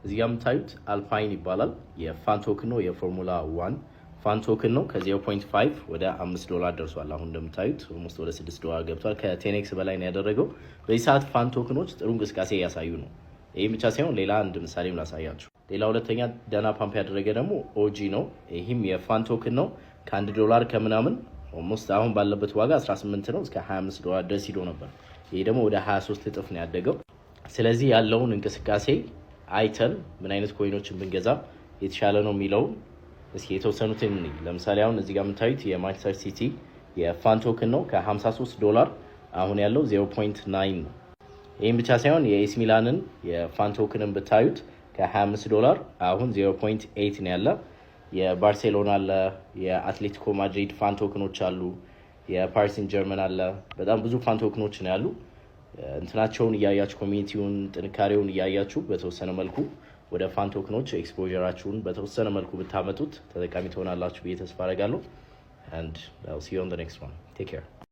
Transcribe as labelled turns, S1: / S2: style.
S1: እዚህ ጋር የምታዩት አልፓይን ይባላል። የፋን ቶክን ነው፣ የፎርሙላ 1 ፋን ቶክን ነው። ከ0.5 ወደ $5 ደርሷል። አሁን እንደምታዩት ኦልሞስት ወደ $6 ገብቷል። ከ10x በላይ ነው ያደረገው። በዚህ ሰዓት ፋን ቶክኖች ጥሩ እንቅስቃሴ እያሳዩ ነው። ይህ ብቻ ሳይሆን ሌላ አንድ ምሳሌም ላሳያችሁ። ሌላ ሁለተኛ ደና ፓምፕ ያደረገ ደግሞ ኦጂ ነው። ይህም የፋን ቶክን ነው። ከ$1 ከምናምን ኦልሞስት አሁን ባለበት ዋጋ 18 ነው፣ እስከ $25 ድረስ ሂዶ ነበር። ይሄ ደግሞ ወደ 23 እጥፍ ነው ያደገው። ስለዚህ ያለውን እንቅስቃሴ አይተን ምን አይነት ኮይኖችን ብንገዛ የተሻለ ነው የሚለው እስኪ የተወሰኑትን እንይ። ለምሳሌ አሁን እዚህ ጋር የምታዩት የማንቸስተር ሲቲ የፋን ቶክን ነው። ከ$53 አሁን ያለው 0.9 ነው። ይህም ብቻ ሳይሆን የኤስ ሚላንን የፋን ቶክንን ብታዩት ከ$25 አሁን 0.8 ነው ያለ። የባርሴሎና አለ፣ የአትሌቲኮ ማድሪድ ፋን ቶክኖች አሉ፣ የፓሪስ ሴንት ጀርመን አለ። በጣም ብዙ ፋን ቶክኖች ነው ያሉ። እንትናቸውን እያያችሁ ኮሚኒቲውን ጥንካሬውን እያያችሁ በተወሰነ መልኩ ወደ ፋን ቶክኖች ኤክስፖዠራችሁን በተወሰነ መልኩ ብታመጡት ተጠቃሚ ትሆናላችሁ ብዬ ተስፋ አደርጋለሁ። and I'll see you on the next one. Take care.